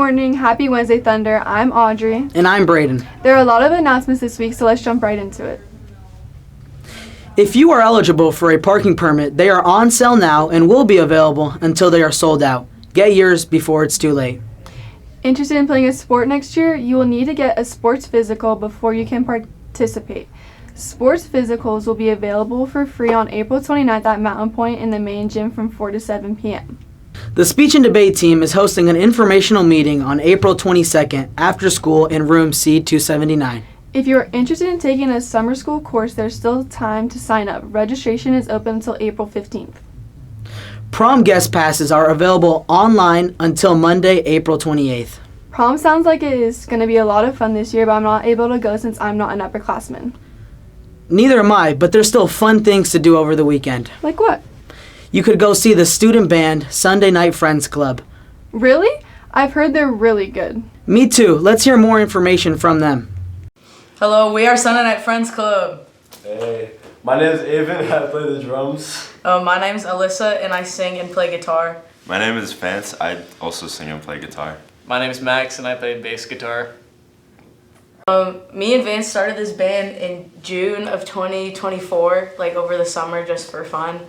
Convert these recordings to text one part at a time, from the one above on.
morning. Happy Wednesday, Thunder. I'm Audrey. And I'm Braden. There are a lot of announcements this week, so let's jump right into it. If you are eligible for a parking permit, they are on sale now and will be available until they are sold out. Get yours before it's too late. Interested in playing a sport next year? You will need to get a sports physical before you can participate. Sports physicals will be available for free on April 29th at Mountain Point in the main gym from 4 to 7 p.m. The speech and debate team is hosting an informational meeting on April 22nd after school in room C279. If you are interested in taking a summer school course, there's still time to sign up. Registration is open until April 15th. Prom guest passes are available online until Monday, April 28th. Prom sounds like it is going to be a lot of fun this year, but I'm not able to go since I'm not an upperclassman. Neither am I, but there's still fun things to do over the weekend. Like what? You could go see the student band Sunday Night Friends Club. Really? I've heard they're really good. Me too. Let's hear more information from them. Hello, we are Sunday Night Friends Club. Hey, my name is Avon. I play the drums. My name's Alyssa, and I sing and play guitar. My name is Vance. I also sing and play guitar. My name is Max, and I play bass guitar. Me and Vance started this band in June of 2024, like over the summer, just for fun.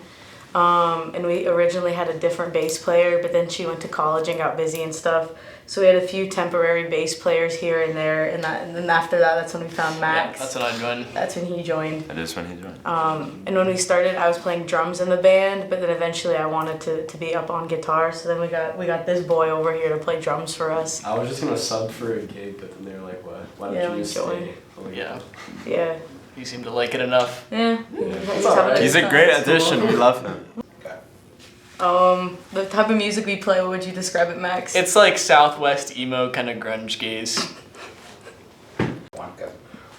And we originally had a different bass player, but then she went to college and got busy and stuff. So we had a few temporary bass players here and there, and then after that, that's when we found Max. Yeah, that's when I joined. That's when he joined. That is when he joined. And when we started, I was playing drums in the band, but then eventually I wanted to be up on guitar. So then we got this boy over here to play drums for us. I was just gonna sub for a gig, but then they were like, "What? Why don't you just stay?" Yeah. Yeah. You seem to like it enough. Yeah. He's a great addition. We love him. The type of music we play, what would you describe it, Max? It's like Southwest emo kind of grunge gaze.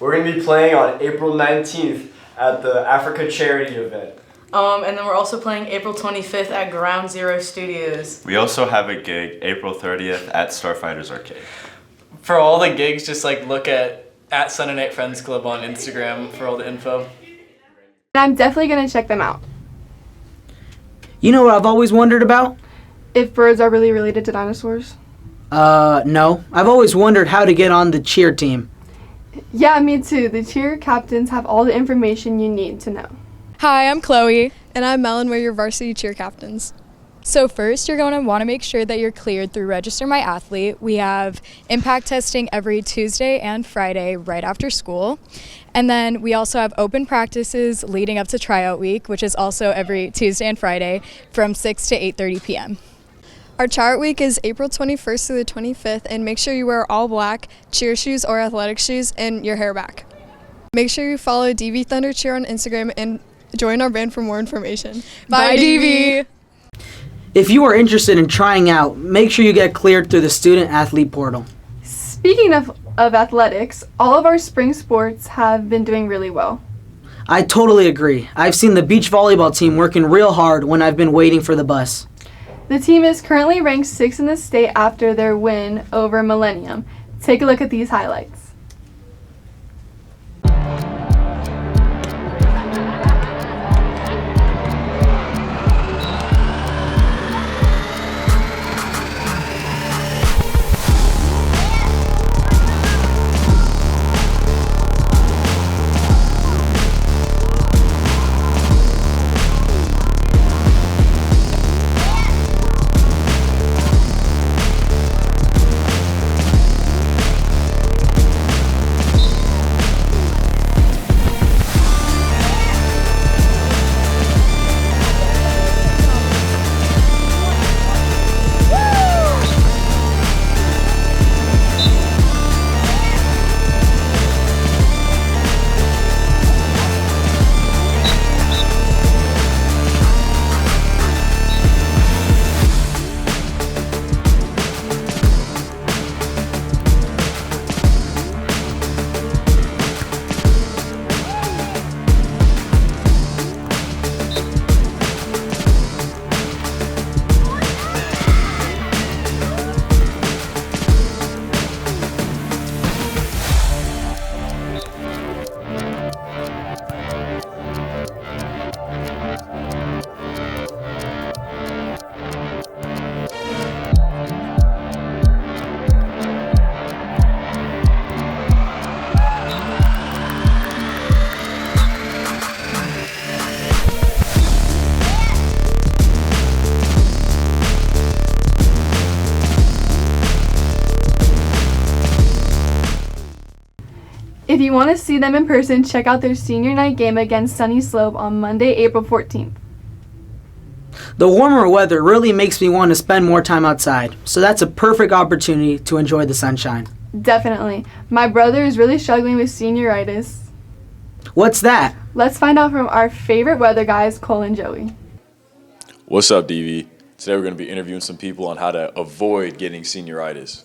We're gonna be playing on April 19th at the Africa charity event. And then we're also playing April 25th at Ground Zero Studios. We also have a gig April 30th at Starfighters Arcade. For all the gigs, just like look at Sunday Night Friends Club on Instagram for all the info. And I'm definitely going to check them out. You know what I've always wondered about? If birds are really related to dinosaurs? No. I've always wondered how to get on the cheer team. Yeah, me too. The cheer captains have all the information you need to know. Hi, I'm Chloe. And I'm Melon. We're your varsity cheer captains. So first, you're going to want to make sure that you're cleared through Register My Athlete. We have impact testing every Tuesday and Friday right after school. And then we also have open practices leading up to tryout week, which is also every Tuesday and Friday from 6 to 8:30 p.m. Our tryout week is April 21st through the 25th, and make sure you wear all black cheer shoes or athletic shoes and your hair back. Make sure you follow DV Thunder Cheer on Instagram and join our band for more information. Bye, DV! If you are interested in trying out, make sure you get cleared through the student athlete portal. Speaking of athletics, all of our spring sports have been doing really well. I totally agree. I've seen the beach volleyball team working real hard when I've been waiting for the bus. The team is currently ranked 6th in the state after their win over Millennium. Take a look at these highlights. If you want to see them in person, check out their senior night game against Sunny Slope on Monday, April 14th. The warmer weather really makes me want to spend more time outside, so that's a perfect opportunity to enjoy the sunshine. Definitely. My brother is really struggling with senioritis. What's that? Let's find out from our favorite weather guys, Cole and Joey. What's up, DV? Today we're going to be interviewing some people on how to avoid getting senioritis.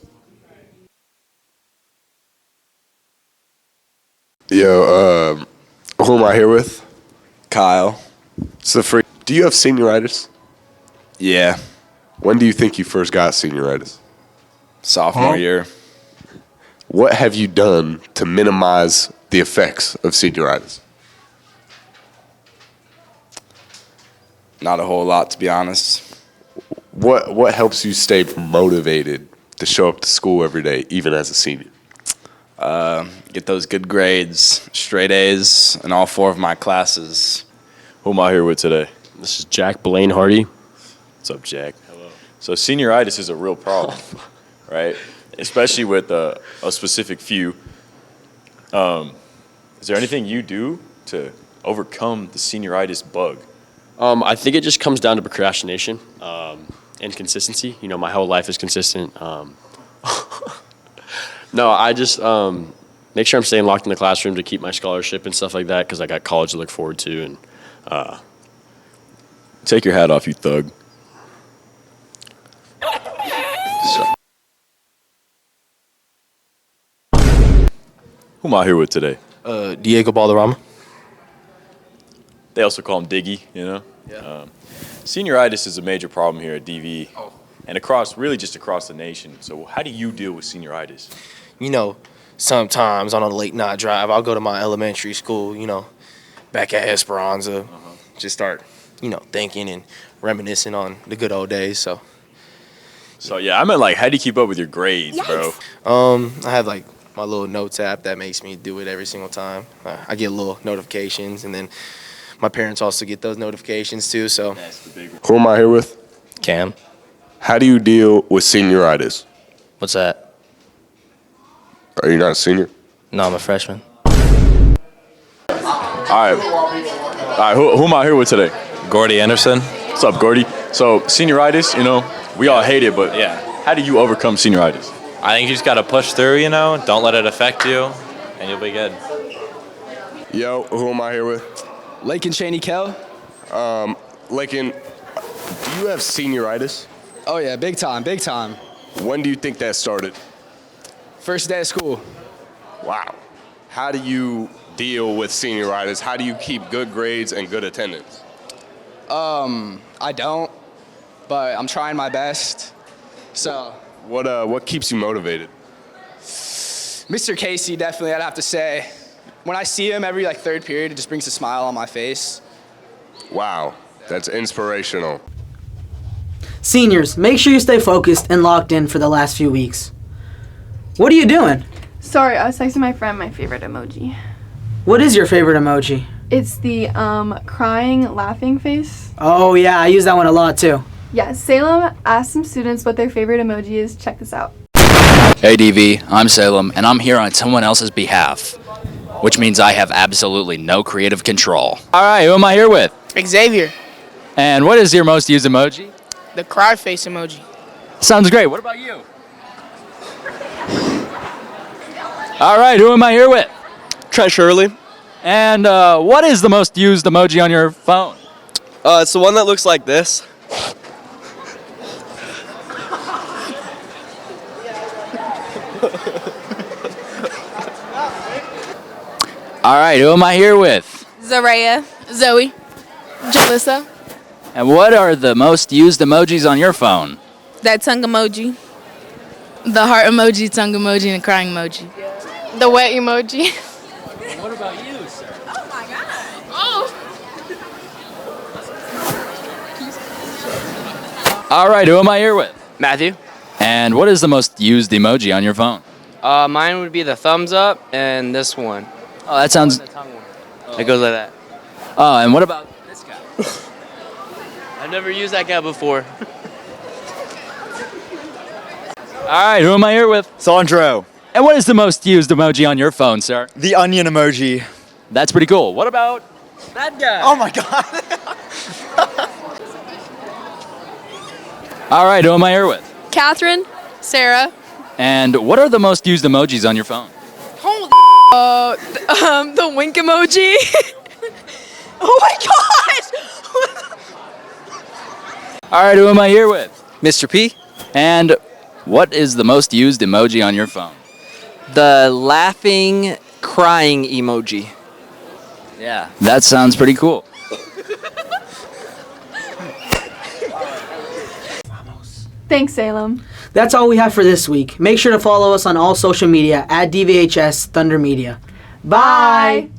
Yo, who am I here with? Kyle. So, do you have senioritis? Yeah. When do you think you first got senioritis? Sophomore year. What have you done to minimize the effects of senioritis? Not a whole lot, to be honest. What helps you stay motivated to show up to school every day, even as a senior? Get those good grades, straight A's in all 4 of my classes. Who am I here with today? This is Jack Blaine Hardy. What's up, Jack? Hello. So senioritis is a real problem, right? Especially with a specific few. Is there anything you do to overcome the senioritis bug? I think it just comes down to procrastination and consistency. You know, my whole life is consistent. No, I just make sure I'm staying locked in the classroom to keep my scholarship and stuff like that because I got college to look forward to. And take your hat off, you thug. Who am I here with today? Diego Balderrama. They also call him Diggy, you know? Yeah. Senioritis is a major problem here at DV and really just across the nation. So how do you deal with senioritis? You know, sometimes on a late night drive, I'll go to my elementary school, you know, back at Esperanza, just start, you know, thinking and reminiscing on the good old days. So yeah, I meant like, how do you keep up with your grades, bro? I have like my little notes app that makes me do it every single time. I get little notifications, and then my parents also get those notifications too. So That's the big one. Who am I here with? Cam, How do you deal with senioritis? what's that? Are you not a senior? No, I'm a freshman. All right, who am I here with today? Gordy Anderson. What's up, Gordy? So senioritis, you know, we all hate it, but Yeah. how do you overcome senioritis? I think you just got to push through, you know, don't let it affect you, and you'll be good. Yo, who am I here with? Lakin Cheney Kell? Lakin, do you have senioritis? Oh yeah, big time, big time. When do you think that started? First day of school. Wow. How do you deal with senioritis? How do you keep good grades and good attendance? I don't, but I'm trying my best. So, What keeps you motivated? Mr. Casey, definitely, I'd have to say. When I see him every third period, it just brings a smile on my face. Wow, that's inspirational. Seniors, make sure you stay focused and locked in for the last few weeks. What are you doing? Sorry, I was texting my friend my favorite emoji. What is your favorite emoji? It's the crying, laughing face. Oh yeah, I use that one a lot too. Yeah, Salem asked some students what their favorite emoji is. Check this out. Hey DV, I'm Salem, and I'm here on someone else's behalf, which means I have absolutely no creative control. All right, who am I here with? Xavier, And what is your most used emoji? the cry face emoji. Sounds great. What about you? All right, who am I here with? Trent Shirley. And what is the most used emoji on your phone? It's the one that looks like this. All right, who am I here with? Zaraya, Zoe, Jalissa, And what are the most used emojis on your phone? that tongue emoji, the heart emoji, tongue emoji, and the crying emoji. The wet emoji. What about you, sir? Oh my god. Oh. All right, who am I here with? Matthew. And what is the most used emoji on your phone? Mine would be the thumbs up and this one. Oh, that sounds... It goes like that. Oh, and what about this guy? I've never used that guy before. All right, who am I here with? Sandro. And what is the most used emoji on your phone, sir? The onion emoji. That's pretty cool. What about That guy. Oh my god. All right, who am I here with? Catherine, Sarah. And what are the most used emojis on your phone? The wink emoji. Oh my gosh! All right, who am I here with? Mr. P. And what is the most used emoji on your phone? The laughing, crying emoji. Yeah, that sounds pretty cool. Thanks, Salem. That's all we have for this week. Make sure to follow us on all social media at DVHS Thunder Media. Bye.